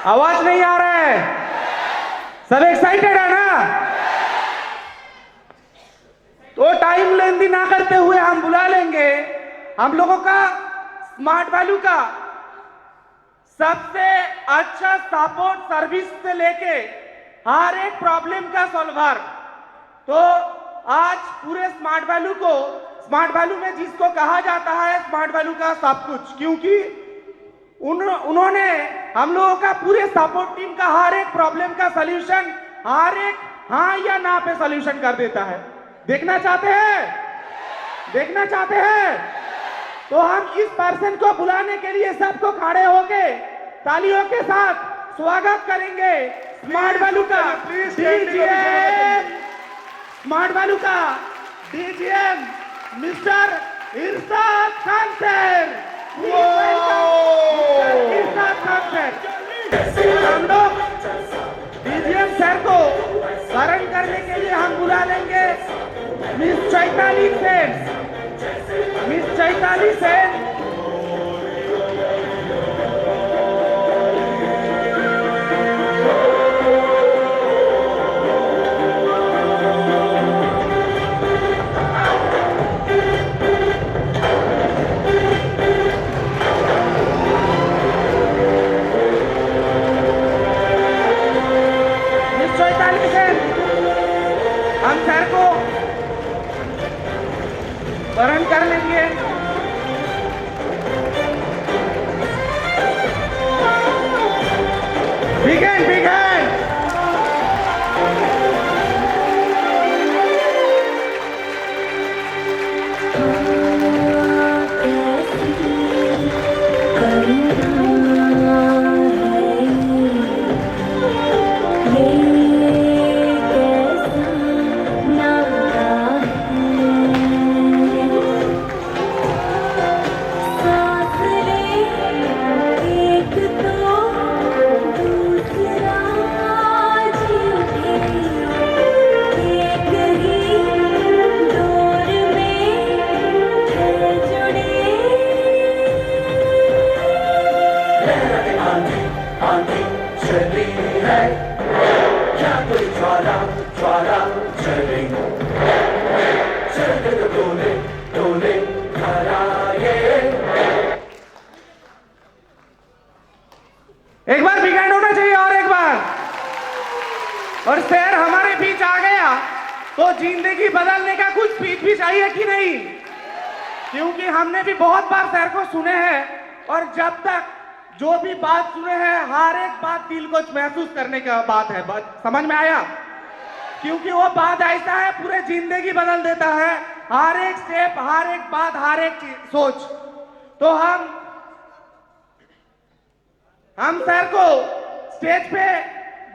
आवाज नहीं आ रहा है? सब एक्साइटेड है ना? तो टाइम लेंदी ना करते हुए हम बुला लेंगे हम लोगों का स्मार्ट वैल्यू का सबसे अच्छा सपोर्ट सर्विस से लेके हर एक प्रॉब्लम का सॉल्वर। तो आज पूरे स्मार्ट वैल्यू में जिसको कहा जाता है स्मार्ट वैल्यू का सब कुछ, क्योंकि उन्होंने हम लोगों का पूरे सपोर्ट टीम का हर एक प्रॉब्लम का सॉल्यूशन हर एक हाँ या ना पे सॉल्यूशन कर देता है। देखना चाहते हैं? तो हम इस पर्सन को बुलाने के लिए सबको खड़े होके तालियों के साथ स्वागत करेंगे स्मार्ट वैल्यू का डीजीएम, मिस्टर इरशाद खान सर। हम लोग डीजीएम सर को वरण करने के लिए हम बुला लेंगे मिस चैताली सेन। हम सर को वरण कर लेंगे। बिगन एक बार बिगैंड होना चाहिए और एक बार। और सर हमारे बीच आ गया तो जिंदगी बदलने का कुछ स्पीच भी चाहिए कि नहीं? क्योंकि हमने भी बहुत बार सर को सुने हैं और जब तक जो भी बात सुने हैं हर एक बात दिल को महसूस करने का बात है। समझ में आया? क्योंकि वो बात ऐसा है पूरे जिंदगी बदल देता है, हर एक स्टेप, हर एक बात, हर एक सोच। तो हम सर को स्टेज पे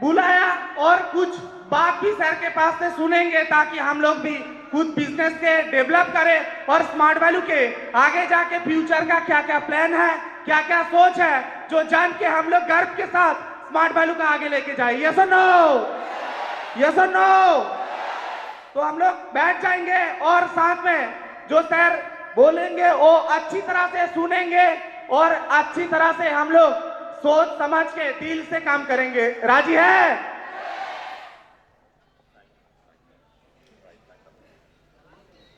बुलाया और कुछ बात भी सर के पास से सुनेंगे ताकि हम लोग भी खुद बिजनेस के डेवलप करें और स्मार्ट वैल्यू के आगे जाके फ्यूचर का क्या क्या प्लान है, क्या क्या सोच है, जो जान के हम लोग गर्व के साथ स्मार्ट वैल्यू का आगे लेके जाए। यस और नो? तो हम लोग बैठ जाएंगे और साथ में जो सर बोलेंगे वो अच्छी तरह से सुनेंगे और अच्छी तरह से हम लोग सोच समझ के दिल से काम करेंगे। राजी है?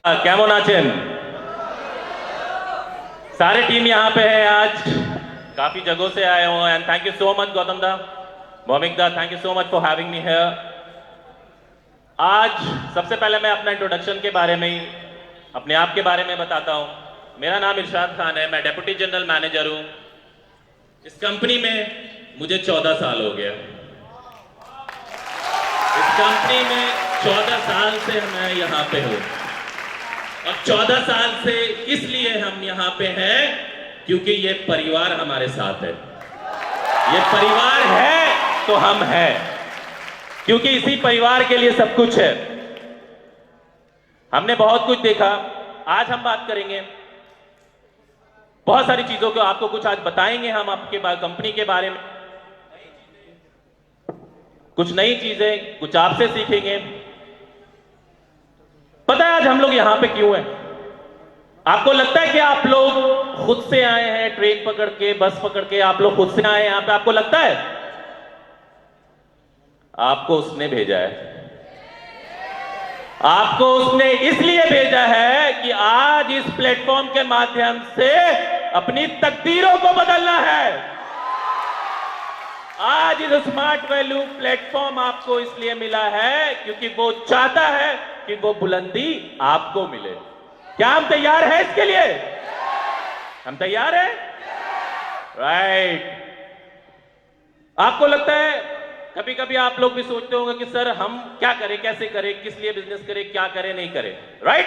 केमन आছেন? सारे टीम यहाँ पे है, आज काफी जगहों से आए हुए हैं। Thank you so much Gautam दा, भौमिक दा, thank you so much for having me here. आज सबसे पहले मैं अपना इंट्रोडक्शन के बारे में ही, अपने आप के बारे में बताता हूँ। मेरा नाम इरशाद खान है, मैं डेप्यूटी जनरल मैनेजर हूँ। इस कंपनी में मुझे 14 साल हो गया। इस कंपनी में 14 साल से मैं यहाँ पे हूँ और 14 साल से इसलिए हम यहाँ पे हैं क्योंकि ये परिवार हमारे साथ है। ये परिवार है तो हम हैं, क्योंकि इसी परिवार के लिए सब कुछ है। हमने बहुत कुछ देखा, आज हम बात करेंगे बहुत सारी चीजों को, आपको कुछ आज बताएंगे हम आपके कंपनी के बारे में, कुछ नई चीजें, कुछ आपसे सीखेंगे। पता है आज हम लोग यहां पे क्यों हैं? आपको लगता है कि आप लोग खुद से आए हैं, ट्रेन पकड़ के, बस पकड़ के आप लोग खुद से आए हैं यहां पे? आपको लगता है? आपको उसने भेजा है। आपको उसने इसलिए भेजा है कि आज इस प्लेटफॉर्म के माध्यम से अपनी तकदीरों को बदलना है। आज इस स्मार्ट वैल्यू प्लेटफॉर्म आपको इसलिए मिला है क्योंकि वो चाहता है कि वो बुलंदी आपको मिले। क्या हम तैयार हैं इसके लिए? हम तैयार हैं? राइट। आपको लगता है, कभी कभी आप लोग भी सोचते होंगे कि सर हम क्या करें, कैसे करें, किस लिए बिजनेस करें, क्या करें, नहीं करें। राइट।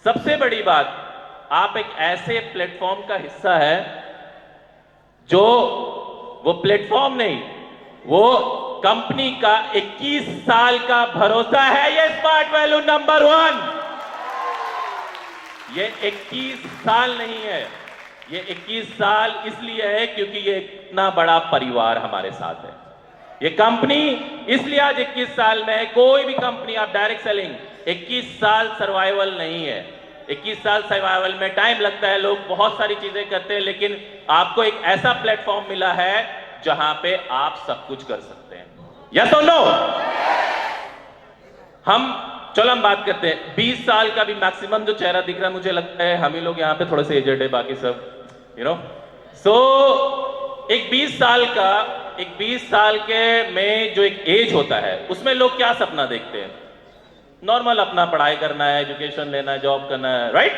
सबसे बड़ी बात, आप एक ऐसे प्लेटफॉर्म का हिस्सा है जो वो प्लेटफॉर्म नहीं, वो कंपनी का 21 साल का भरोसा है। ये स्मार्ट वैल्यू नंबर 1। ये 21 साल नहीं है, ये 21 साल इसलिए है क्योंकि ये इतना बड़ा परिवार हमारे साथ है। ये कंपनी इसलिए आज 21 साल में है। कोई भी कंपनी, आप डायरेक्ट सेलिंग, 21 साल सर्वाइवल नहीं है। 21 साल सर्वाइवल में टाइम लगता है, लोग बहुत सारी चीजें करते हैं, लेकिन आपको एक ऐसा प्लेटफॉर्म मिला है जहां पे आप सब कुछ कर सकते हैं। यस और नो? चलो हम बात करते हैं। 20 साल का भी मैक्सिमम जो चेहरा दिख रहा है, मुझे लगता है हम ही लोग यहां पे थोड़े से एजेड है, बाकी सब सो एक 20 साल के में जो एक एज होता है, उसमें लोग क्या सपना देखते हैं? नॉर्मल अपना पढ़ाई करना है, एजुकेशन लेना है, जॉब करना है, राइट?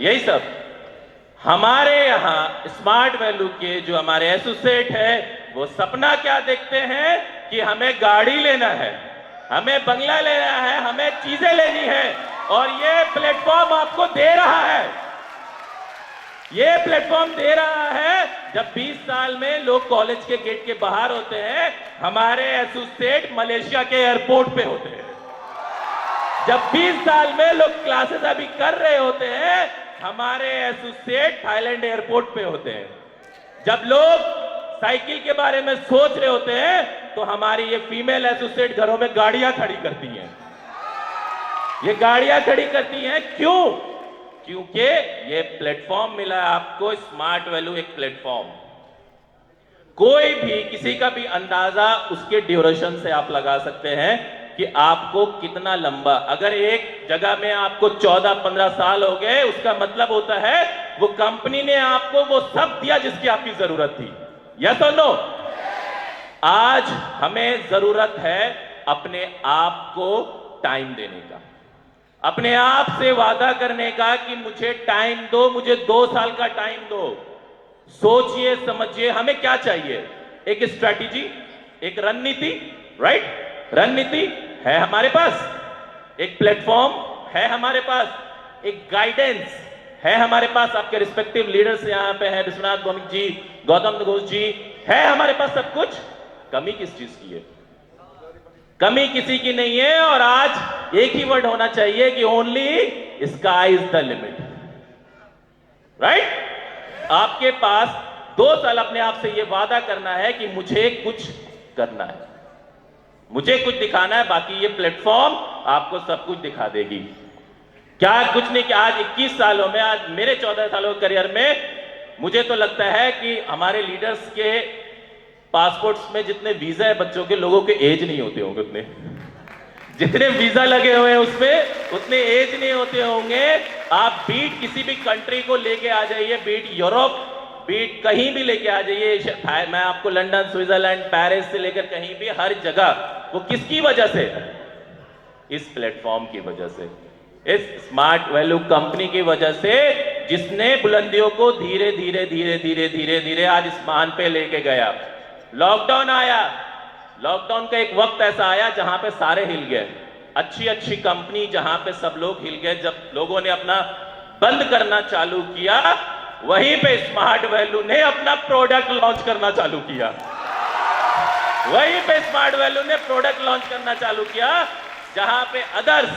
यही सब। हमारे यहां स्मार्ट वैल्यू के जो हमारे एसोसिएट है, वो सपना क्या देखते हैं कि हमें गाड़ी लेना है, हमें बंगला लेना है, हमें चीजें लेनी है, और ये प्लेटफॉर्म आपको दे रहा है। ये प्लेटफॉर्म दे रहा है। जब 20 साल में लोग कॉलेज के गेट के बाहर होते हैं, हमारे एसोसिएट मलेशिया के एयरपोर्ट पे होते हैं। जब 20 साल में लोग क्लासेस अभी कर रहे होते हैं, हमारे एसोसिएट थाईलैंड एयरपोर्ट पे होते हैं। जब लोग साइकिल के बारे में सोच रहे होते हैं, तो हमारी ये फीमेल एसोसिएट घरों में गाड़ियां खड़ी करती हैं। ये गाड़ियां खड़ी करती हैं क्यों? क्योंकि ये प्लेटफॉर्म मिला है आपको, स्मार्ट वैल्यू एक प्लेटफॉर्म। कोई भी किसी का भी अंदाजा उसके ड्यूरेशन से आप लगा सकते हैं कि आपको कितना लंबा, अगर एक जगह में आपको 14-15 साल हो गए, उसका मतलब होता है वो कंपनी ने आपको वो सब दिया जिसकी आपकी जरूरत थी। यस और नो? आज हमें जरूरत है अपने आप को टाइम देने का, अपने आप से वादा करने का कि मुझे टाइम दो, मुझे 2 साल का टाइम दो। सोचिए, समझिए हमें क्या चाहिए। एक स्ट्रैटेजी, एक रणनीति, राइट? रणनीति है हमारे पास, एक प्लेटफॉर्म है हमारे पास, एक गाइडेंस है हमारे पास। आपके रिस्पेक्टिव लीडर्स यहां पे हैं, विश्वनाथ भौमिक जी, गौतम घोष जी, है हमारे पास सब कुछ। कमी किस चीज की है? कमी किसी की नहीं है। और आज एक ही वर्ड होना चाहिए कि only sky is the limit, right? आपके पास 2 साल अपने आप से यह वादा करना है कि मुझे कुछ करना है, मुझे कुछ दिखाना है, बाकी ये प्लेटफॉर्म आपको सब कुछ दिखा देगी। क्या कुछ नहीं कि आज 21 सालों में, आज मेरे 14 सालों के करियर में, मुझे तो लगता है कि हमारे लीडर्स के पासपोर्ट्स में जितने वीजा है बच्चों के, लोगों के एज नहीं होते होंगे उतने। जितने वीजा लगे हुए हैं उसमें उतने एज नहीं होते होंगे। आप बीट किसी भी कंट्री को लेके आ जाइए, बीट यूरोप, बीट कहीं भी लेके आ जाइए, मैं आपको लंदन, स्विट्जरलैंड, पेरिस से लेकर कहीं भी, हर जगह वो किसकी वजह से? इस प्लेटफॉर्म की वजह से, इस स्मार्ट वैल्यू कंपनी की वजह से, जिसने बुलंदियों को धीरे धीरे धीरे धीरे धीरे धीरे आज इस मान पे लेके गया। लॉकडाउन आया, लॉकडाउन का एक वक्त ऐसा आया जहां पे सारे हिल गए, अच्छी अच्छी कंपनी जहां पे सब लोग हिल गए। जब लोगों ने अपना बंद करना चालू किया, वहीं पे स्मार्ट वैल्यू ने अपना प्रोडक्ट लॉन्च करना चालू किया। वहीं पे स्मार्ट वैल्यू ने प्रोडक्ट लॉन्च करना चालू किया, जहां पे अदर्स,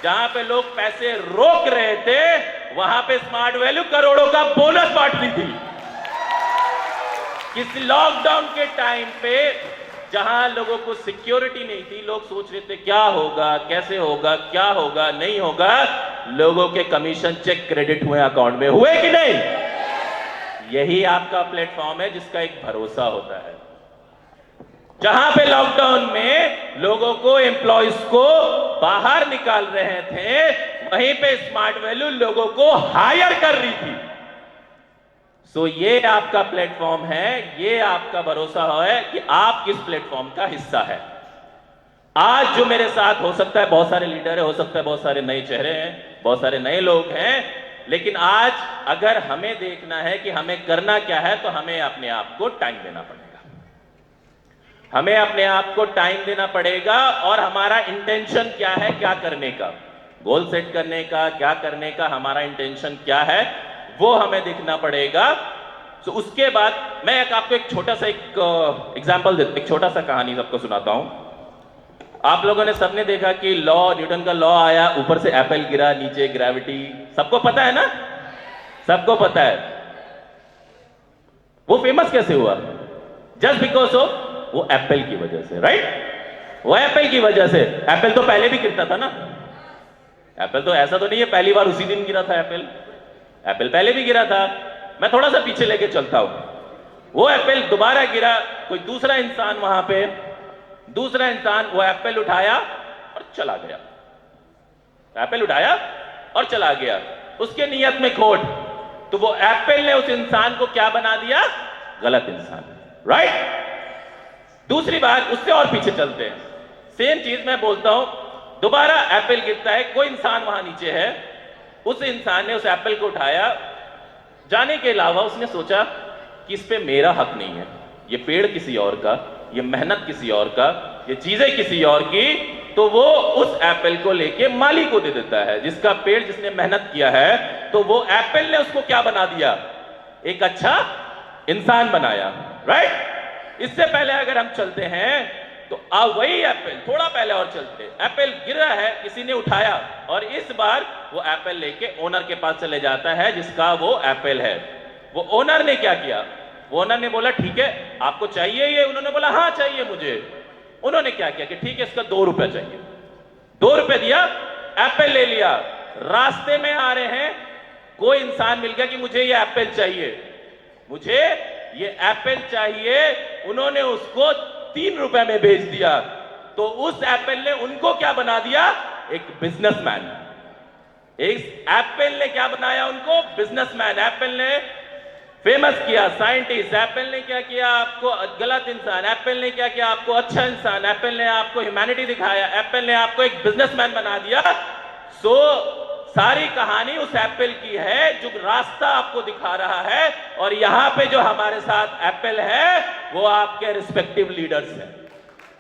जहां पे लोग पैसे रोक रहे थे, वहां पे स्मार्ट वैल्यू करोड़ों का बोनस बांटती थी। किसी लॉकडाउन के टाइम पे जहां लोगों को सिक्योरिटी नहीं थी, लोग सोच रहे थे क्या होगा, कैसे होगा, क्या होगा, नहीं होगा, लोगों के कमीशन चेक क्रेडिट हुए अकाउंट में, हुए कि नहीं? यही आपका प्लेटफॉर्म है जिसका एक भरोसा होता है। जहां पे लॉकडाउन में लोगों को, एम्प्लॉयज को बाहर निकाल रहे थे, वहीं पे स्मार्ट वैल्यू लोगों को हायर कर रही थी। सो ये आपका प्लेटफॉर्म है, ये आपका भरोसा है कि आप किस प्लेटफॉर्म का हिस्सा है। आज जो मेरे साथ, हो सकता है बहुत सारे लीडर है, हो सकता है बहुत सारे नए चेहरे हैं, बहुत सारे नए लोग हैं, लेकिन आज अगर हमें देखना है कि हमें करना क्या है, तो हमें अपने आप को टाइम देना पड़ेगा। हमें अपने आप को टाइम देना पड़ेगा और हमारा इंटेंशन क्या है, क्या करने का, गोल सेट करने का, क्या करने का हमारा इंटेंशन क्या है, वो हमें देखना पड़ेगा। तो उसके बाद मैं आपको एक छोटा सा एक एग्जांपल देता हूं, एक छोटा सा कहानी सबको सुनाता हूं। आप लोगों ने सबने देखा कि लॉ, न्यूटन का लॉ आया, ऊपर से एप्पल गिरा, नीचे ग्रेविटी, सबको पता है ना, सबको पता है। वो फेमस कैसे हुआ? जस्ट बिकॉज ऑफ वो एप्पल की वजह से, राइट? वो एप्पल की वजह से। एप्पल तो पहले भी गिरता था ना, एप्पल तो ऐसा तो नहीं है पहली बार उसी दिन गिरा था एप्पल, एप्पल पहले भी गिरा था। मैं थोड़ा सा पीछे लेके चलता हूं। वो एप्पल दोबारा गिरा, कोई दूसरा इंसान वहां पे, दूसरा इंसान वो एप्पल उठाया और चला गया, एप्पल उठाया और चला गया। उसके नियत में खोट, तो वो एप्पल ने उस इंसान को क्या बना दिया? गलत इंसान, राइट? दूसरी बार उससे और पीछे चलते हैं, सेम चीज मैं बोलता हूं, दोबारा एप्पल गिरता है, कोई इंसान वहां नीचे है, उस इंसान ने उस एप्पल को उठाया, जाने के अलावा उसने सोचा कि इस पे मेरा हक नहीं है, ये पेड़ किसी और का, ये मेहनत किसी और का, ये चीजें किसी और की, तो वो उस एप्पल को लेके माली को दे देता है, जिसका पेड़ जिसने मेहनत किया है। तो वो एप्पल ने उसको क्या बना दिया? एक अच्छा इंसान बनाया, राइट? इससे पहले अगर हम चलते हैं तो वही एप्पल, थोड़ा पहले और चलते, एप्पल गिरा है, किसी ने उठाया, और इस बार वो एप्पल लेके ओनर के पास चले जाता है जिसका वो एप्पल है। वो ओनर ने क्या किया? वो ओनर ने बोला ठीक है आपको चाहिए ये? उन्होंने बोला हाँ चाहिए मुझे। उन्होंने क्या किया कि ठीक है इसका 2 रुपया चाहिए, 2 रुपये दिया, एप्पल ले लिया। रास्ते में आ रहे हैं, कोई इंसान मिल गया कि मुझे ये एप्पल चाहिए, मुझे ये एप्पल चाहिए, उन्होंने उसको 3 रुपए में बेच दिया। तो उस एप्पल ने उनको क्या बना दिया? एक बिजनेसमैन। इस एप्पल ने क्या बनाया उनको? बिजनेसमैन। एप्पल ने फेमस किया साइंटिस्ट, एप्पल ने क्या किया आपको? गलत इंसान। एप्पल ने क्या किया आपको? अच्छा इंसान। एप्पल ने आपको ह्यूमैनिटी दिखाया, एप्पल ने आपको एक बिजनेसमैन बना दिया। सो सारी कहानी उस एप्पल की है जो रास्ता आपको दिखा रहा है, और यहां पे जो हमारे साथ एप्पल है वो आपके रिस्पेक्टिव लीडर्स हैं,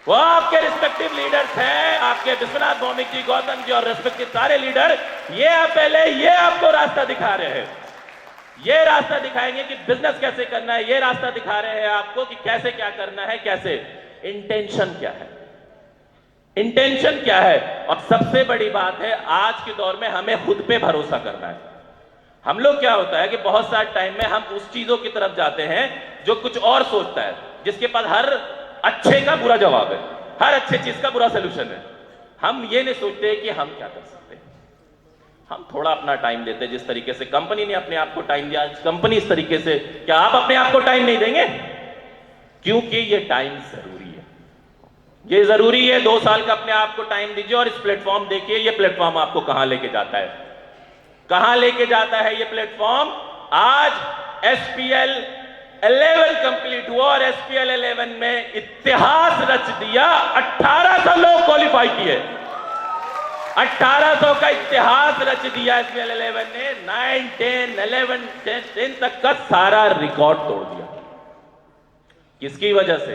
वो आपके रिस्पेक्टिव लीडर्स हैं, आपके विश्वनाथ भौमिक जी, गौतम जी और रिस्पेक्टिव सारे लीडर। ये एप्पल है, ये आपको रास्ता दिखा रहे हैं, ये रास्ता दिखाएंगे कि बिजनेस कैसे करना है, ये रास्ता दिखा रहे हैं आपको कि कैसे क्या करना है, कैसे, इंटेंशन क्या है, इंटेंशन क्या है। और सबसे बड़ी बात है आज के दौर में हमें खुद पे भरोसा करना है। हम लोग क्या होता है कि बहुत सारे टाइम में हम उस चीजों की तरफ जाते हैं जो कुछ और सोचता है, जिसके पास हर अच्छे का बुरा जवाब है, हर अच्छे चीज का बुरा सोल्यूशन है। हम ये नहीं सोचते कि हम क्या कर सकते हैं, हम थोड़ा अपना टाइम देते हैं। जिस तरीके से कंपनी ने अपने आप को टाइम दिया, कंपनी इस तरीके से, क्या आप अपने आप को टाइम नहीं देंगे? क्योंकि ये टाइम जरूरी है, ये जरूरी है। 2 साल का अपने आप को टाइम दीजिए और इस प्लेटफॉर्म देखिए, ये प्लेटफॉर्म आपको कहां लेके जाता है, कहां लेके जाता है ये प्लेटफॉर्म। आज SPL 11 कंप्लीट हुआ और SPL 11 में इतिहास रच दिया। 1800 लोग क्वालिफाई किए, 1800 का इतिहास रच दिया SPL 11 ने। 9, 10, 11, 10 तक का सारा रिकॉर्ड तोड़ दिया। किसकी वजह से?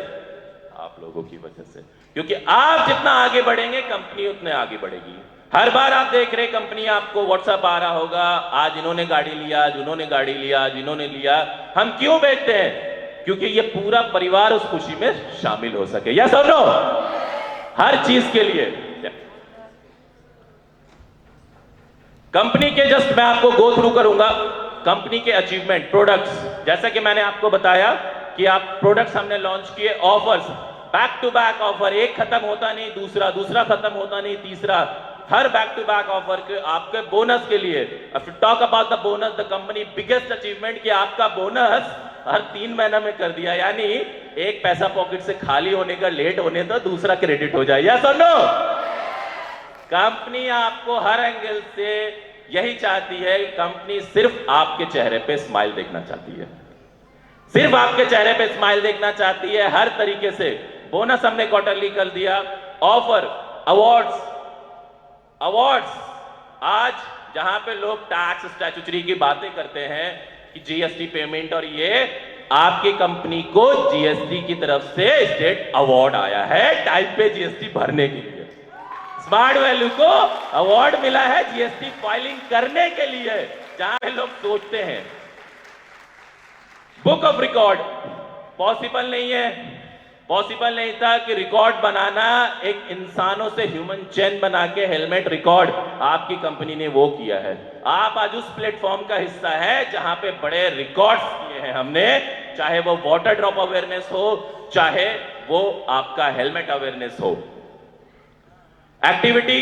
आप लोगों की वजह से। क्योंकि आप जितना आगे बढ़ेंगे कंपनी उतने आगे बढ़ेगी। हर बार आप देख रहे कंपनी आपको व्हाट्सएप आ रहा होगा, आज इन्होंने गाड़ी लिया, आज उन्होंने गाड़ी लिया, आज इन्होंने लिया। हम क्यों बेचते हैं? क्योंकि ये पूरा परिवार उस खुशी में शामिल हो सके। यस और नो? हर चीज के लिए कंपनी के, जस्ट मैं आपको गो थ्रू करूंगा कंपनी के अचीवमेंट, प्रोडक्ट्स। जैसा कि मैंने आपको बताया कि आप प्रोडक्ट्स हमने लॉन्च किए, offers, back to back offer, एक खत्म होता नहीं दूसरा, दूसरा खत्म होता नहीं तीसरा, हर बैक टू बैक ऑफर के आपके बोनस के लिए। Talk about the bonus, the company biggest achievement कि आपका बोनस हर 3 महीने में कर दिया। यानी एक पैसा पॉकेट से खाली होने का लेट होने तो दूसरा क्रेडिट हो जाए। या सुनो, कंपनी आपको हर एंगल से यही चाहती है, कंपनी सिर्फ आपके चेहरे पे स्माइल देखना चाहती है, सिर्फ आपके चेहरे पे स्माइल देखना चाहती है हर तरीके से। बोनस हमने क्वार्टरली कर दिया, ऑफर, अवार्ड्स। आज जहां पे लोग टैक्स स्टैट्यूटरी की बातें करते हैं कि जीएसटी पेमेंट, और ये आपकी कंपनी को जीएसटी की तरफ से स्टेट अवार्ड आया है टाइम पे जीएसटी भरने के लिए। स्मार्ट वैल्यू को अवार्ड मिला है जीएसटी फाइलिंग करने के लिए, जहां पे लोग सोचते हैं बुक ऑफ रिकॉर्ड पॉसिबल नहीं है, पॉसिबल नहीं था कि रिकॉर्ड बनाना एक इंसानों से ह्यूमन चेन बना के हेलमेट रिकॉर्ड, आपकी कंपनी ने वो किया है। आप आज उस प्लेटफॉर्म का हिस्सा है जहां पे बड़े रिकॉर्ड्स किए हैं हमने, चाहे वो वाटर ड्रॉप अवेयरनेस हो, चाहे वो आपका हेलमेट अवेयरनेस हो। एक्टिविटी,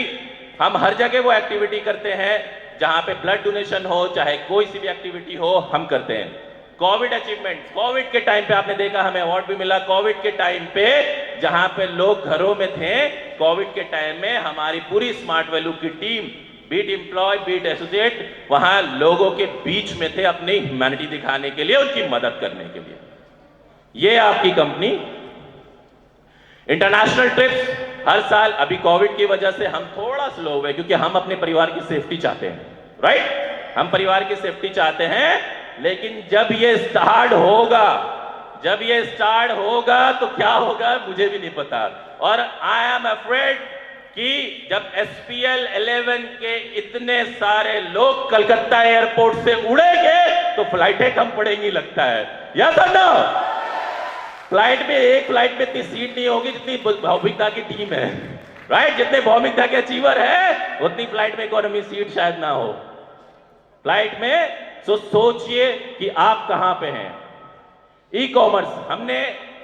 हम हर जगह वो एक्टिविटी करते हैं जहां पे ब्लड डोनेशन हो, चाहे कोई सी भी एक्टिविटी हो, हम करते हैं। कोविड अचीवमेंट, कोविड के टाइम पे आपने देखा हमें अवार्ड भी मिला। कोविड के टाइम पे जहां पे लोग घरों में थे, कोविड के टाइम में हमारी पूरी स्मार्ट वैल्यू की team, beat employ, beat associate, वहां लोगों के बीच में थे अपनी ह्यूमैनिटी दिखाने के लिए, उनकी मदद करने के लिए। ये आपकी कंपनी। इंटरनेशनल ट्रिप्स, हर साल, अभी कोविड की वजह से हम थोड़ा स्लो हुए क्योंकि हम अपने परिवार की सेफ्टी चाहते हैं, राइट? हम परिवार की सेफ्टी चाहते हैं, लेकिन जब ये स्टार्ट होगा तो क्या होगा मुझे भी नहीं पता। और आई एम अफ्रेड कि जब SPL 11 के इतने सारे लोग कलकत्ता एयरपोर्ट से उड़ेंगे तो फ्लाइटें कम पड़ेंगी लगता है। या तो ना, फ्लाइट में, एक फ्लाइट में इतनी सीट नहीं होगी जितनी भौमिकता की टीम है, राइट? जितने भौमिकता के अचीवर है उतनी फ्लाइट में इकोनॉमी सीट शायद ना हो फ्लाइट में। तो सोचिए कि आप कहां पे हैं। ई कॉमर्स हमने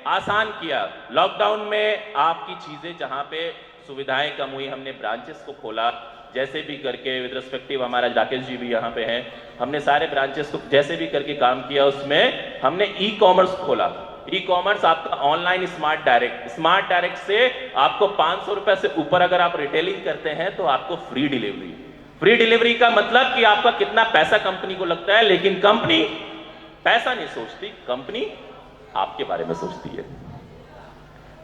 आसान किया। लॉकडाउन में आपकी चीजें जहां पे सुविधाएं कम हुई, हमने ब्रांचेस को खोला जैसे भी करके, विद रिस्पेक्टिव हमारा राकेश जी भी यहाँ पे हैं। हमने सारे ब्रांचेस को जैसे भी करके काम किया, उसमें हमने ई कॉमर्स खोला। ई कॉमर्स आपका ऑनलाइन स्मार्ट डायरेक्ट से आपको 500 रुपए से ऊपर अगर आप रिटेलिंग करते हैं तो आपको फ्री डिलीवरी। फ्री डिलीवरी का मतलब कि आपका कितना पैसा कंपनी को लगता है, लेकिन कंपनी पैसा नहीं सोचती, कंपनी आपके बारे में सोचती है।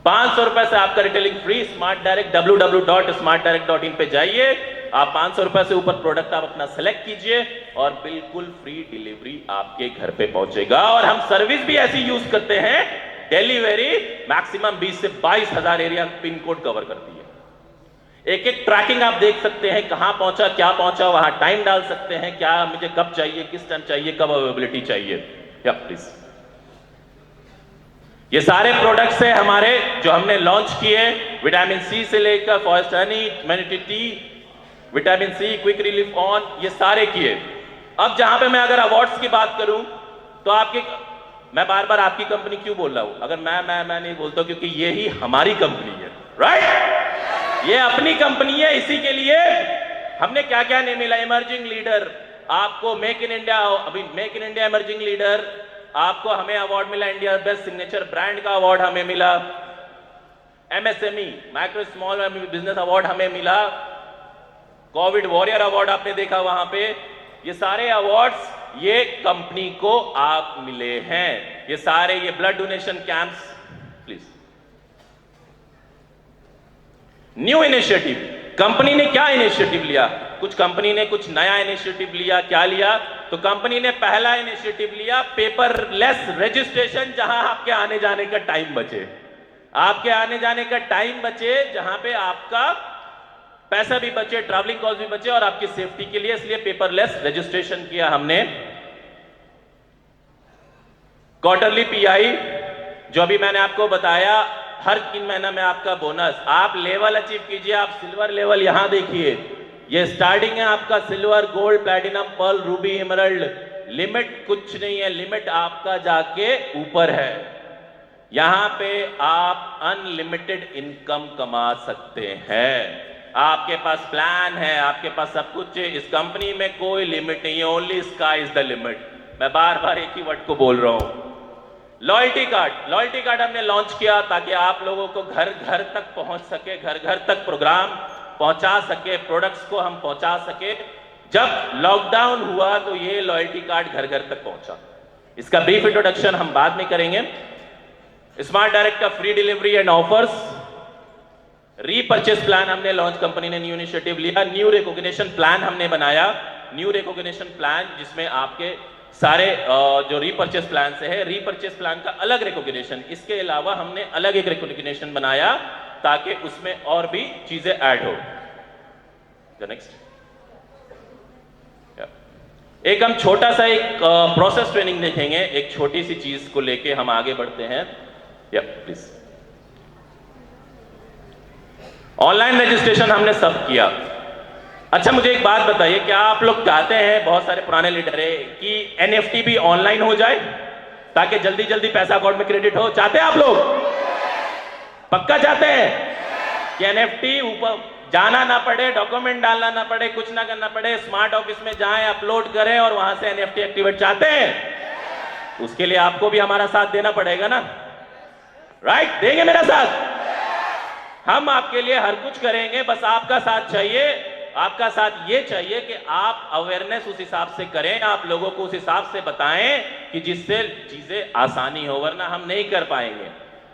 500 रुपए से आपका retailing free. Smart direct, www.smartdirect.in पे जाइए, आप 500 रुपए से ऊपर प्रोडक्ट आप अपना सेलेक्ट कीजिए और बिल्कुल फ्री डिलीवरी आपके घर पे पहुंचेगा। और हम सर्विस भी ऐसी यूज करते हैं, डिलीवरी मैक्सिमम 20 से 22 हजार एरिया पिन कोड कवर करती है। एक एक ट्रैकिंग आप देख सकते हैं, कहां पहुंचा, क्या पहुंचा, वहां टाइम डाल सकते हैं, क्या मुझे कब चाहिए, किस टाइम चाहिए, कब अवेलेबिलिटी चाहिए। या प्लीज, ये सारे प्रोडक्ट्स हैं हमारे जो हमने लॉन्च किए, विटामिन सी से लेकर forest honey, immunity tea, vitamin C, quick relief on, ये सारे किए। अब जहां पे मैं अगर अवार्ड्स की बात करूं तो मैं बार बार आपकी कंपनी क्यों बोल रहा हूं? अगर मैं नहीं बोलता, क्योंकि ये ही हमारी कंपनी है, राइट? ये अपनी कंपनी है, इसी के लिए हमने क्या क्या नहीं मिला। इमर्जिंग लीडर, आपको मेक इन इंडिया, अभी make in India emerging leader, आपको हमें अवार्ड मिला, इंडिया बेस्ट सिग्नेचर ब्रांड का अवार्ड हमें मिला। MSME, micro small business award हमें मिला। कोविड वॉरियर अवार्ड आपने देखा वहां पे। ये सारे अवार्ड्स ये कंपनी को आप मिले हैं। ये सारे, ये blood donation camps, please. New initiative, company ने क्या इनिशिएटिव लिया? कुछ कंपनी ने कुछ नया इनिशिएटिव लिया। क्या लिया? तो कंपनी ने पहला इनिशिएटिव लिया पेपरलेस रजिस्ट्रेशन, जहां आपके आने जाने का टाइम बचे, आपके आने जाने का टाइम बचे, जहां पे आपका पैसा भी बचे, ट्रैवलिंग कॉस्ट भी बचे, और आपकी सेफ्टी के लिए इसलिए पेपरलेस रजिस्ट्रेशन किया हमने। क्वार्टरली PI, जो अभी मैंने आपको बताया, हर 3 महीना में आपका बोनस, आप लेवल अचीव कीजिए। आप सिल्वर लेवल यहां देखिए, ये स्टार्टिंग है आपका, silver, gold, platinum, pearl, ruby, emerald. Limit कुछ नहीं है, लिमिट आपका जाके ऊपर है। यहां पे आप अनलिमिटेड इनकम कमा सकते हैं। आपके पास प्लान है, आपके पास सब कुछ है। इस कंपनी में कोई लिमिट नहीं है, only sky is the limit. मैं बार बार एक ही वर्ड को बोल रहा हूं, लॉयल्टी कार्ड हमने लॉन्च किया ताकि आप लोगों को घर घर तक पहुंच सके, घर घर तक प्रोग्राम पहुंचा सके, प्रोडक्ट्स को हम पहुंचा सके। जब लॉकडाउन हुआ तो ये लॉयल्टी कार्ड घर घर तक पहुंचा। इसका ब्रीफ इंट्रोडक्शन हम बाद में करेंगे। स्मार्ट डायरेक्ट का free delivery and offers, repurchase plan हमने लॉन्च, कंपनी ने न्यू इनिशिएटिव लिया। न्यू रिकॉग्निशन प्लान हमने बनाया, न्यू रिकॉग्निशन प्लान जिसमें आपके सारे जो रीपर्चेस प्लान से है, रीपर्चेस प्लान का अलग रिकॉग्निशन, इसके अलावा हमने अलग एक रिकॉग्निशन बनाया ताकि उसमें और भी चीजें ऐड हो। नेक्स्ट एक हम छोटा सा एक प्रोसेस ट्रेनिंग देखेंगे, एक छोटी सी चीज को लेके हम आगे बढ़ते हैं। या प्लीज, ऑनलाइन रजिस्ट्रेशन हमने सब किया। अच्छा मुझे एक बात बताइए, क्या आप लोग चाहते हैं, बहुत सारे पुराने लीडर है, कि एनएफटी भी ऑनलाइन हो जाए ताकि जल्दी जल्दी पैसा अकाउंट में क्रेडिट हो? चाहते हैं आप लोग? पक्का चाहते हैं कि एनएफटी ऊपर जाना ना पड़े, डॉक्यूमेंट डालना ना पड़े, कुछ ना करना पड़े, स्मार्ट ऑफिस में जाएं, अपलोड करें और वहां से एनएफटी एक्टिवेट? चाहते हैं? उसके लिए आपको भी हमारा साथ देना पड़ेगा ना, राइट? देंगे मेरा साथ? हम आपके लिए हर कुछ करेंगे, बस आपका साथ चाहिए। आपका साथ ये चाहिए कि आप अवेयरनेस उस हिसाब से करें, आप लोगों को उस हिसाब से बताएं कि जिससे चीजें आसानी हो, वरना हम नहीं कर पाएंगे।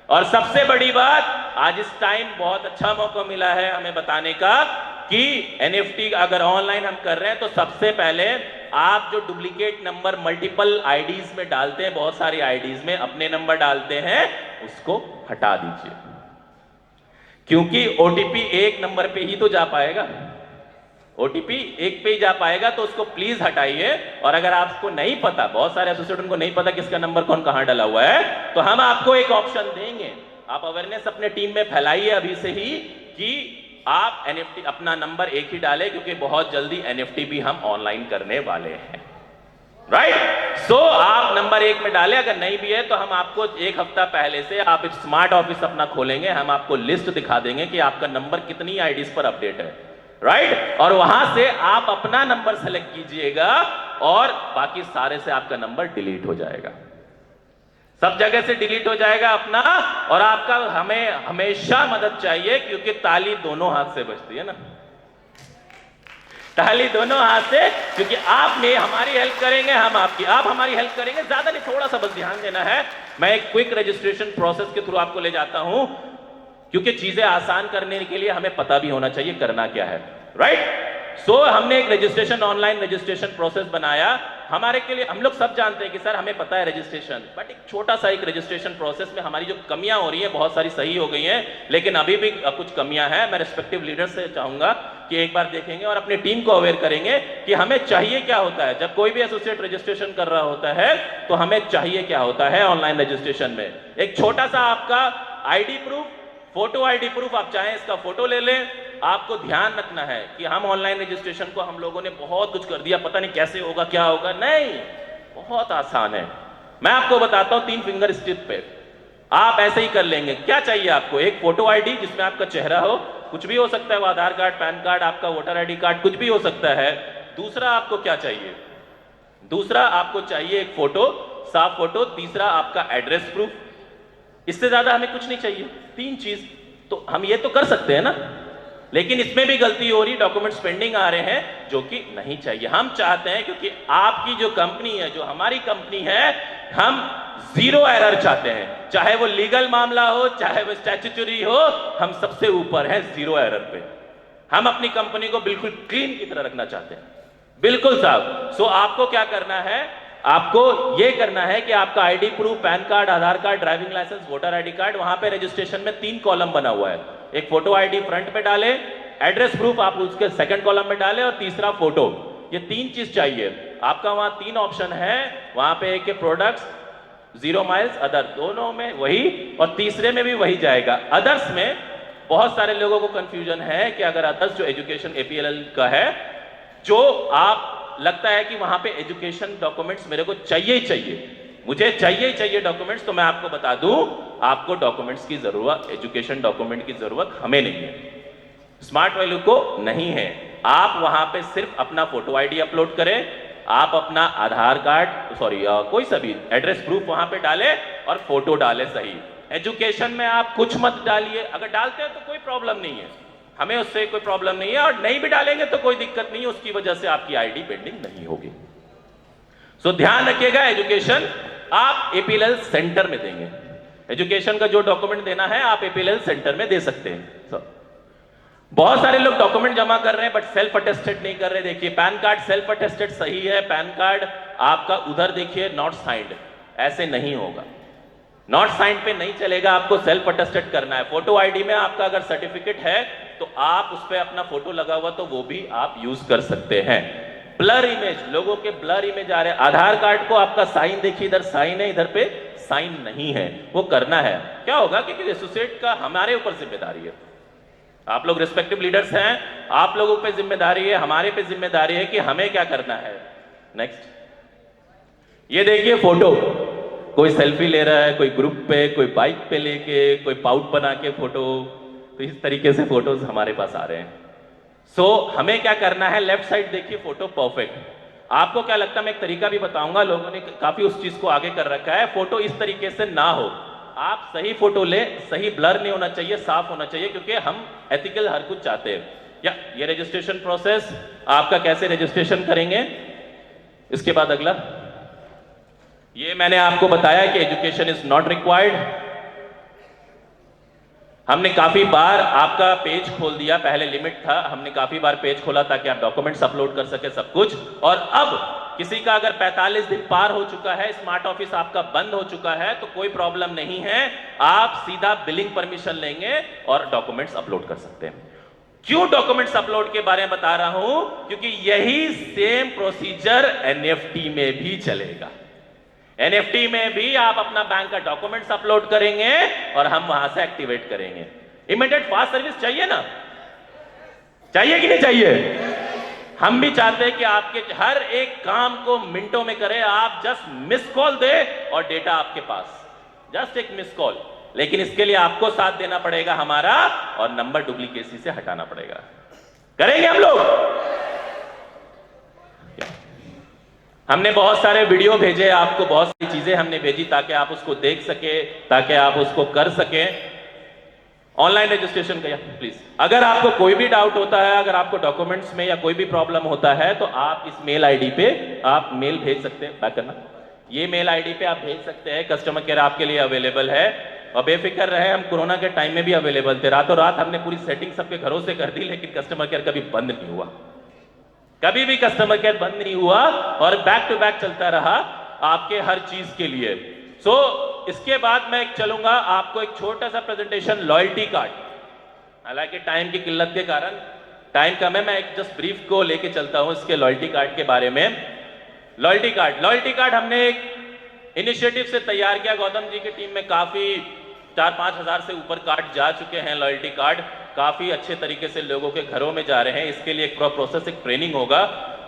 और सबसे बड़ी बात, आज इस टाइम बहुत अच्छा मौका मिला है हमें बताने का कि एनएफटी अगर ऑनलाइन हम कर रहे हैं तो सबसे पहले आप जो डुप्लीकेट नंबर मल्टीपल आईडीज में डालते हैं, बहुत सारी आईडीज में अपने नंबर डालते हैं, उसको हटा दीजिए, क्योंकि ओटीपी एक नंबर पे ही तो जा पाएगा, ओटीपी एक पे ही जा पाएगा, तो उसको प्लीज हटाइए। और अगर आपको नहीं पता, बहुत सारे एसोसिएशन को नहीं पता किसका नंबर कौन कहां डाला हुआ है, तो हम आपको एक ऑप्शन देंगे। आप अवेयरनेस अपने टीम में फैलाइए अभी से ही कि आप एनएफटी अपना नंबर एक ही डालें, क्योंकि बहुत जल्दी एनएफटी भी हम ऑनलाइन करने वाले हैं, राइट? सो आप नंबर एक में डालें। अगर नहीं भी है तो हम आपको एक हफ्ता पहले से, आप स्मार्ट ऑफिस अपना खोलेंगे, हम आपको लिस्ट दिखा देंगे कि आपका नंबर कितनी आईडीज पर अपडेट है, राइट? और वहां से आप अपना नंबर सेलेक्ट कीजिएगा और बाकी सारे से आपका नंबर डिलीट हो जाएगा, सब जगह से डिलीट हो जाएगा अपना। और आपका हमें हमेशा मदद चाहिए, क्योंकि ताली दोनों हाथ से बजती है ना, ताली दोनों हाथ से, क्योंकि आप में हमारी हेल्प करेंगे, हम आपकी, आप हमारी हेल्प करेंगे। ज्यादा नहीं, थोड़ा सा बस ध्यान देना है। मैं एक क्विक रजिस्ट्रेशन प्रोसेस के थ्रू आपको ले जाता हूं, क्योंकि चीजें आसान करने के लिए हमें पता भी होना चाहिए करना क्या है, राइट? सो हमने एक रजिस्ट्रेशन, ऑनलाइन रजिस्ट्रेशन प्रोसेस बनाया हमारे के लिए। हम लोग सब जानते हैं कि सर हमें पता है रजिस्ट्रेशन, बट एक छोटा सा एक रजिस्ट्रेशन प्रोसेस में हमारी जो कमियां हो रही हैं, बहुत सारी सही हो गई हैं, लेकिन अभी भी कुछ कमियां हैं। मैं रिस्पेक्टिव लीडर से चाहूंगा कि एक बार देखेंगे और अपनी टीम को अवेयर करेंगे कि हमें चाहिए क्या होता है। जब कोई भी एसोसिएट रजिस्ट्रेशन कर रहा होता है तो हमें चाहिए क्या होता है ऑनलाइन रजिस्ट्रेशन में। एक छोटा सा आपका ID proof, photo ID proof, आप चाहें इसका फोटो ले लें। आपको ध्यान रखना है कि हम ऑनलाइन रजिस्ट्रेशन को हम लोगों ने बहुत कुछ कर दिया, पता नहीं कैसे होगा, क्या होगा, नहीं, बहुत आसान है। मैं आपको बताता हूं, 3 फिंगर स्टिप पे आप ऐसे ही कर लेंगे। क्या चाहिए आपको? एक फोटो आईडी जिसमें आपका चेहरा हो, कुछ भी हो सकता है, वो आधार कार्ड, पैन कार्ड, आपका वोटर आईडी कार्ड, कुछ भी हो सकता है। दूसरा आपको क्या चाहिए? दूसरा आपको चाहिए एक फोटो, साफ फोटो। तीसरा आपका एड्रेस प्रूफ। इससे ज्यादा हमें कुछ नहीं चाहिए, 3 चीज। तो हम ये तो कर सकते हैं ना, लेकिन इसमें भी गलती हो रही, डॉक्यूमेंट्स पेंडिंग आ रहे हैं, जो कि नहीं चाहिए। हम चाहते हैं, क्योंकि आपकी जो कंपनी है, जो हमारी कंपनी है, हम 0 एरर चाहते हैं। चाहे वो लीगल मामला हो, चाहे वो स्टैट्यूटरी हो, हम सबसे ऊपर है 0 एरर पे। हम अपनी कंपनी को बिल्कुल क्लीन की तरह रखना चाहते हैं, बिल्कुल साहब। सो आपको क्या करना है? आपको ये करना है कि आपका ID proof, PAN card, Aadhaar card, driving licence, voter ID card, वहां पे रजिस्ट्रेशन में 3 कॉलम बना हुआ है। एक फोटो आईडी फ्रंट पे डाले, एड्रेस प्रूफ आप उसके सेकंड कॉलम में डाले, और तीसरा फोटो। ये 3 चीज चाहिए आपका। वहां 3 ऑप्शन है, वहां पे एक प्रोडक्ट्स, 0 माइल्स, अदर, दोनों में वही, और तीसरे में भी वही जाएगा। अदर्स में बहुत सारे लोगों को कंफ्यूजन है कि अगर अदर्स जो एजुकेशन APLL का है, जो आप लगता है कि वहां पे एजुकेशन डॉक्यूमेंट्स मेरे को चाहिए ही चाहिए, मुझे चाहिए ही चाहिए डॉक्यूमेंट्स, तो मैं आपको बता दूं, आपको डॉक्यूमेंट्स की जरूरत, एजुकेशन डॉक्यूमेंट की जरूरत हमें नहीं है, स्मार्ट वैल्यू को नहीं है। आप वहां पे सिर्फ अपना फोटो आईडी अपलोड करें, आप अपना आधार कार्ड कोई सा भी एड्रेस प्रूफ वहां पे डाले और फोटो डाले सही। एजुकेशन में आप कुछ मत डालिए, अगर डालते हैं तो कोई प्रॉब्लम नहीं है, हमें उससे कोई प्रॉब्लम नहीं है, और नहीं भी डालेंगे तो कोई दिक्कत नहीं है, उसकी वजह से आपकी आईडी पेंडिंग नहीं होगी। सो ध्यान रखिएगा, एजुकेशन आप एपीएलएल सेंटर में देंगे। एजुकेशन का जो डॉक्यूमेंट देना है आप एपीएलएल सेंटर में दे सकते हैं। बहुत सारे लोग डॉक्यूमेंट जमा कर रहे हैं बट सेल्फ अटेस्टेड नहीं कर रहे। देखिए पैन कार्ड सेल्फ अटेस्टेड सही है, पैन कार्ड आपका उधर देखिए नॉट साइंड, ऐसे नहीं होगा, नॉट साइंड पे नहीं चलेगा, आपको सेल्फ अटेस्टेड करना है। फोटो आईडी में आपका अगर सर्टिफिकेट है तो आप उस पर अपना फोटो लगा हुआ तो वो भी आप यूज कर सकते हैं। ब्लर इमेज, लोगों के ब्लर इमेज आ रहे हैं। आधार कार्ड को आपका साइन देखिए, इधर साइन है, इधर पे साइन नहीं है, वो करना है। क्या होगा, क्योंकि एसोसिएट का हमारे ऊपर जिम्मेदारी है, आप लोग रिस्पेक्टिव लीडर्स हैं, आप लोगों पे जिम्मेदारी है, हमारे पे जिम्मेदारी है कि हमें क्या करना है। नेक्स्ट, ये देखिए फोटो, कोई सेल्फी ले रहा है, कोई ग्रुप पे, कोई बाइक पे लेके, कोई पाउट बना के फोटो, तो इस तरीके से फोटोज हमारे पास आ रहे हैं। सो हमें क्या करना है, लेफ्ट साइड देखिए फोटो परफेक्ट। आपको क्या लगता है, मैं एक तरीका भी बताऊंगा, लोगों ने काफी उस चीज को आगे कर रखा है, फोटो इस तरीके से ना हो, आप सही फोटो ले, सही ब्लर नहीं होना चाहिए, साफ होना चाहिए, क्योंकि हम एथिकल हर कुछ चाहते हैं। या ये रजिस्ट्रेशन प्रोसेस आपका कैसे रजिस्ट्रेशन करेंगे, इसके बाद अगला, ये मैंने आपको बताया कि एजुकेशन इज नॉट रिक्वायर्ड। हमने काफी बार आपका पेज खोल दिया, पहले लिमिट था, हमने काफी बार पेज खोला ताकि आप डॉक्यूमेंट्स अपलोड कर सके सब कुछ। और अब किसी का अगर 45 दिन पार हो चुका है, स्मार्ट ऑफिस आपका बंद हो चुका है, तो कोई प्रॉब्लम नहीं है, आप सीधा बिलिंग परमिशन लेंगे और डॉक्यूमेंट्स अपलोड कर सकते हैं। क्यों डॉक्यूमेंट्स अपलोड के बारे में बता रहा हूं, क्योंकि यही सेम प्रोसीजर एनएफटी में भी चलेगा। एनएफटी में भी आप अपना बैंक का डॉक्यूमेंट्स अपलोड करेंगे और हम वहां से एक्टिवेट करेंगे। इमीडिएट फास्ट सर्विस चाहिए ना, चाहिए कि नहीं चाहिए? हम भी चाहते हैं कि आपके हर एक काम को मिनटों में करें, आप जस्ट मिस कॉल दे और डेटा आपके पास, जस्ट एक मिस कॉल। लेकिन इसके लिए आपको साथ देना पड़ेगा हमारा, और नंबर डुप्लीकेसी से हटाना पड़ेगा। करेंगे हम लोग। हमने बहुत सारे वीडियो भेजे आपको, बहुत सारी चीजें हमने भेजी ताकि आप उसको देख सके, ताकि आप उसको कर सके। ऑनलाइन रजिस्ट्रेशन का प्लीज, अगर आपको कोई भी डाउट होता है, अगर आपको डॉक्यूमेंट्स में या कोई भी प्रॉब्लम होता है, तो आप इस मेल आईडी पे आप मेल भेज सकते हैं। बैक करना, ये मेल आईडी पे आप भेज सकते हैं, कस्टमर केयर आपके लिए अवेलेबल है। और बेफिक्र रहे, हम कोरोना के टाइम में भी अवेलेबल थे, रातों रात हमने पूरी सेटिंग सबके घरों से कर दी, लेकिन कस्टमर केयर कभी बंद नहीं हुआ, कभी भी कस्टमर केयर बंद नहीं हुआ, और बैक टू बैक चलता रहा आपके हर चीज के लिए। सो इसके बाद मैं चलूंगा आपको एक छोटा सा प्रेजेंटेशन, लॉयल्टी कार्ड। हालांकि टाइम की किल्लत के कारण टाइम कम है, मैं एक जस्ट ब्रीफ को लेके चलता हूं इसके लॉयल्टी कार्ड के बारे में। लॉयल्टी कार्ड हमने एक इनिशिएटिव से तैयार किया, गौतम जी की टीम में काफी 4-5 हजार से ऊपर कार्ड जा चुके हैं। लॉयल्टी कार्ड काफी अच्छे तरीके से लोगों के घरों में जा रहे हैं। इसके लिए एक प्रोसेस, एक ट्रेनिंग होगा,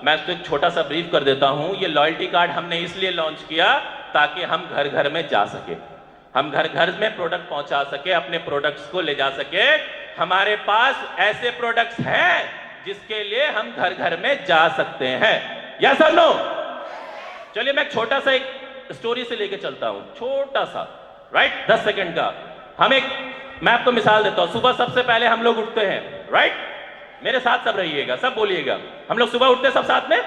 मैं इसको एक छोटा सा ब्रीफ कर देता हूं। ये लॉयल्टी कार्ड हमने इसलिए लॉन्च किया ताकि हम घर घर में जा सके, हम घर घर में प्रोडक्ट पहुंचा सके, अपने प्रोडक्ट्स को ले जा सके। हमारे पास ऐसे प्रोडक्ट्स हैं जिसके लिए हम घर घर में जा सकते हैं, यस और नो? चलिए मैं छोटा सा एक स्टोरी से लेके चलता हूं, छोटा सा, राइट, 10 सेकंड का। मैं आपको मिसाल देता हूं। सुबह सबसे पहले हम लोग उठते हैं, राइट, मेरे साथ सब रहिएगा, सब बोलिएगा, हम लोग सुबह उठते हैं सब साथ में,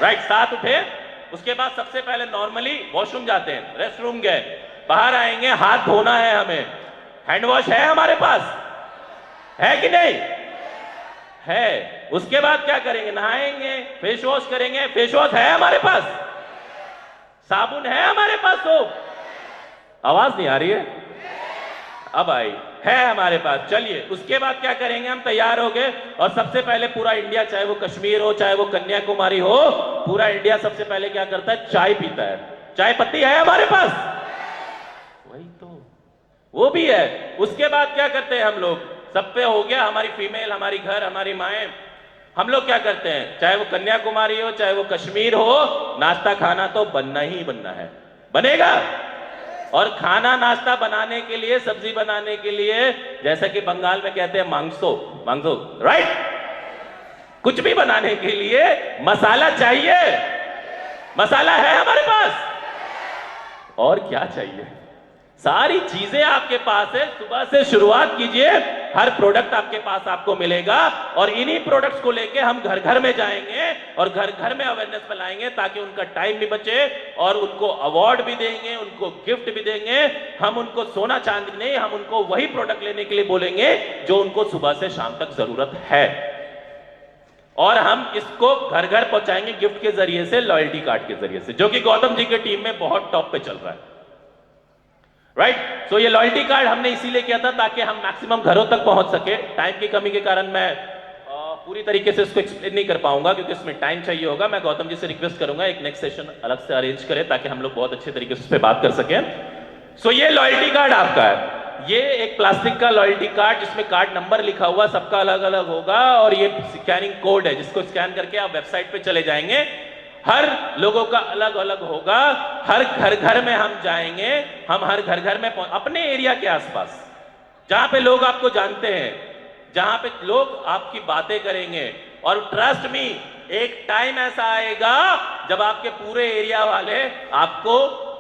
राइट, साथ उठे। उसके बाद सबसे पहले नॉर्मली वॉशरूम जाते हैं, रेस्ट रूम गए, बाहर आएंगे, हाथ धोना है हमें, हैंड वॉश है हमारे पास, है कि नहीं है? उसके बाद क्या करेंगे, नहाएंगे, फेस वॉश करेंगे, फेस वॉश है हमारे पास, साबुन है हमारे पास, सोप, आवाज नहीं आ रही है, अब आई, है हमारे पास। चलिए उसके बाद क्या करेंगे, हम तैयार हो गए और सबसे पहले पूरा इंडिया, चाहे वो कश्मीर हो, चाहे वो कन्याकुमारी हो, पूरा इंडिया सबसे पहले क्या करता है, चाय पीता है। चाय पत्ती है हमारे पास, वही तो, वो भी है। उसके बाद क्या करते हैं हम लोग, सब पे हो गया, हमारी फीमेल, हमारी घर, हमारी माएं, हम लोग क्या करते हैं, चाहे वो कन्याकुमारी हो, चाहे वो कश्मीर हो, नाश्ता खाना तो बनना ही बनना है, बनेगा। और खाना नाश्ता बनाने के लिए, सब्जी बनाने के लिए, जैसा कि बंगाल में कहते हैं मांगसो, राइट, कुछ भी बनाने के लिए मसाला चाहिए, मसाला है हमारे पास, और क्या चाहिए? सारी चीजें आपके पास है। सुबह से शुरुआत कीजिए, हर प्रोडक्ट आपके पास आपको मिलेगा, और इन्हीं प्रोडक्ट्स को लेके हम घर घर में जाएंगे और घर घर में अवेयरनेस फैलाएंगे, ताकि उनका टाइम भी बचे और उनको अवार्ड भी देंगे, उनको गिफ्ट भी देंगे। हम उनको सोना चांदी नहीं, हम उनको वही प्रोडक्ट लेने के लिए बोलेंगे जो उनको सुबह से शाम तक जरूरत है, और हम इसको घर घर पहुंचाएंगे गिफ्ट के जरिए से, लॉयल्टी कार्ड के जरिए से, जो कि गौतम जी की टीम में बहुत टॉप पे चल रहा है। राइट? सो ये लॉयल्टी कार्ड हमने इसीलिए किया था ताकि हम मैक्सिमम घरों तक पहुंच सके। टाइम की कमी के कारण मैं पूरी तरीके से इसको एक्सप्लेन नहीं कर पाऊंगा, क्योंकि इसमें टाइम चाहिए होगा। मैं गौतम जी से रिक्वेस्ट करूंगा एक नेक्स्ट सेशन अलग से अरेंज करें, ताकि हम लोग बहुत अच्छे तरीके से उस पर बात कर सकें। सो ये लॉयल्टी कार्ड आपका है। ये एक प्लास्टिक का लॉयल्टी कार्ड, जिसमें कार्ड नंबर लिखा हुआ, सबका अलग अलग होगा, और ये स्कैनिंग कोड है, जिसको स्कैन करके आप वेबसाइट पे चले जाएंगे। हर लोगों का अलग अलग होगा, हर घर घर में हम जाएंगे, हम हर घर घर में अपने एरिया के आसपास जहां पे लोग आपको जानते हैं, जहां पे लोग आपकी बातें करेंगे, और ट्रस्ट मी, एक टाइम ऐसा आएगा जब आपके पूरे एरिया वाले आपको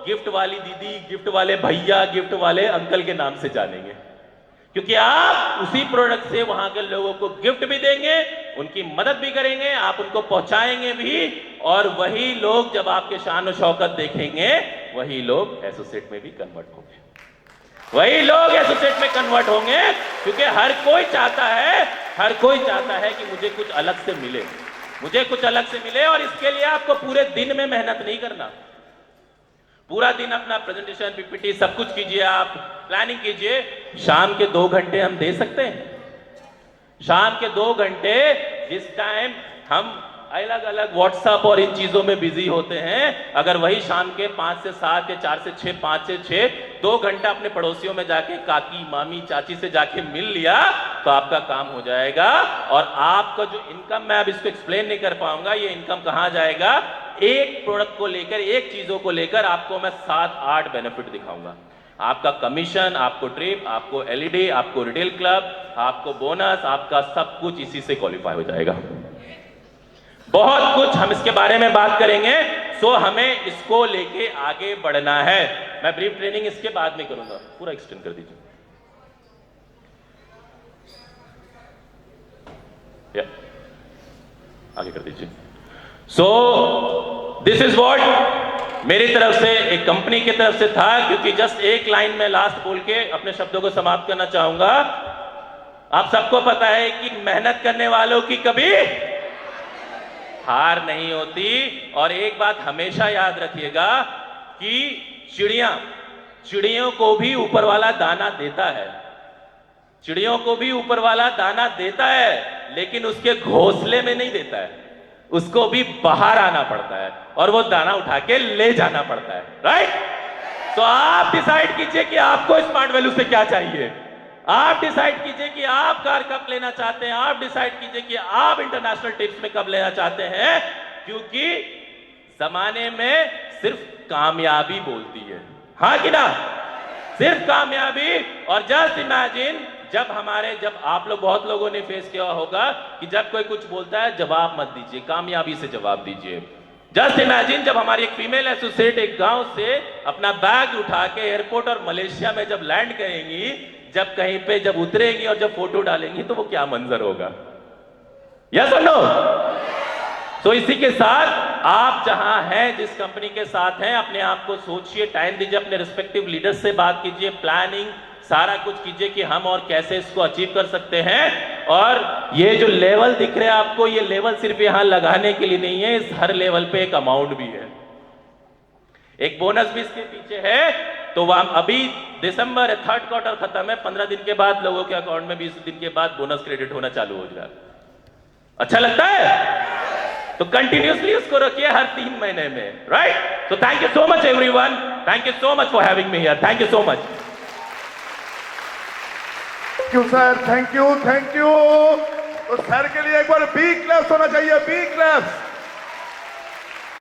गिफ्ट वाली दीदी, गिफ्ट वाले भैया, गिफ्ट वाले अंकल के नाम से जानेंगे, क्योंकि आप उसी प्रोडक्ट से वहां के लोगों को गिफ्ट भी देंगे, उनकी मदद भी करेंगे, आप उनको पहुंचाएंगे भी, और वही लोग जब आपके शान और शौकत देखेंगे, वही लोग एसोसिएट में भी कन्वर्ट होंगे, वही लोग एसोसिएट में कन्वर्ट होंगे, क्योंकि हर कोई चाहता है कि मुझे कुछ अलग से मिले, मुझे कुछ अलग से मिले। और इसके लिए आपको पूरे दिन में मेहनत नहीं करना, पूरा दिन अपना प्रेजेंटेशन, पीपीटी सब कुछ कीजिए, आप प्लानिंग कीजिए। शाम के 2 घंटे हम दे सकते हैं, शाम के 2 घंटे, जिस टाइम हम अलग अलग व्हाट्सएप और इन चीजों में बिजी होते हैं, अगर वही शाम के 5 से 7 या 4 से 6, 5 से 6 2 घंटा अपने पड़ोसियों में जाके, काकी, मामी, चाची से जाके मिल लिया, तो आपका काम हो जाएगा। और आपका जो इनकम, मैं अब इसको एक्सप्लेन नहीं कर पाऊंगा, ये इनकम कहां जाएगा। एक प्रोडक्ट को लेकर, एक चीजों को लेकर आपको मैं 7-8 बेनिफिट दिखाऊंगा। आपका कमीशन, आपको ट्रिप, आपको एलईडी, आपको रिटेल क्लब, आपको बोनस, आपका सब कुछ इसी से क्वालिफाई हो जाएगा। बहुत कुछ हम इसके बारे में बात करेंगे। सो हमें इसको लेके आगे बढ़ना है। मैं ब्रीफ ट्रेनिंग इसके बाद में करूंगा, पूरा एक्सटेंड कर दीजिए। आगे कर दीजिए। सो दिस इज व्हाट मेरी तरफ से, एक कंपनी की तरफ से था, क्योंकि जस्ट एक लाइन में लास्ट बोल के अपने शब्दों को समाप्त करना चाहूंगा। आप सबको पता है कि मेहनत करने वालों की कभी हार नहीं होती। और एक बात हमेशा याद रखिएगा कि चिड़ियों को भी ऊपर वाला दाना देता है, चिड़ियों को भी ऊपर वाला दाना देता है, लेकिन उसके घोंसले में नहीं देता है, उसको भी बाहर आना पड़ता है और वो दाना उठा के ले जाना पड़ता है। राइट? तो आप डिसाइड कीजिए कि आपको स्मार्ट वैल्यू से क्या चाहिए, आप डिसाइड कीजिए कि आप कार कब लेना चाहते हैं, आप डिसाइड कीजिए कि आप इंटरनेशनल टिप्स में कब लेना चाहते हैं, क्योंकि जमाने में सिर्फ कामयाबी बोलती है, हाँ कि ना? सिर्फ कामयाबी। और जस्ट इमेजिन, जब आप लोग, बहुत लोगों ने फेस किया होगा कि जब कोई कुछ बोलता है, जवाब मत दीजिए, कामयाबी से जवाब दीजिए। जस्ट इमेजिन, जब हमारी एक फीमेल एसोसिएट एक गांव से अपना बैग उठा के एयरपोर्ट और मलेशिया में जब लैंड करेंगी, जब कहीं पे जब उतरेंगी और जब फोटो डालेंगी, तो वो क्या मंजर होगा? यस और नो? तो इसी के साथ आप जहां हैं, जिस कंपनी के साथ हैं, अपने आप को सोचिए, टाइम दीजिए, अपने रिस्पेक्टिव लीडर्स से बात कीजिए, प्लानिंग सारा कुछ कीजिए कि हम और कैसे इसको अचीव कर सकते हैं। और ये जो लेवल दिख रहे हैं आपको, ये लेवल सिर्फ यहां लगाने के लिए नहीं है, इस हर लेवल पे एक अमाउंट भी है, एक बोनस भी इसके पीछे है। तो वह अभी दिसंबर 3rd क्वार्टर खत्म है, 15 दिन के बाद लोगों के अकाउंट में 20 दिन के बाद बोनस क्रेडिट होना चालू हो जाएगा। अच्छा लगता है? तो कंटिन्यूसली उसको रखिए हर 3 महीने में। राइट? तो thank you so much everyone, thank you so much for having me here, thank you so much. Thank you sir, thank you, thank you. तो सर के लिए एक बार बिग क्लैप्स होना चाहिए, बिग क्लैप्स।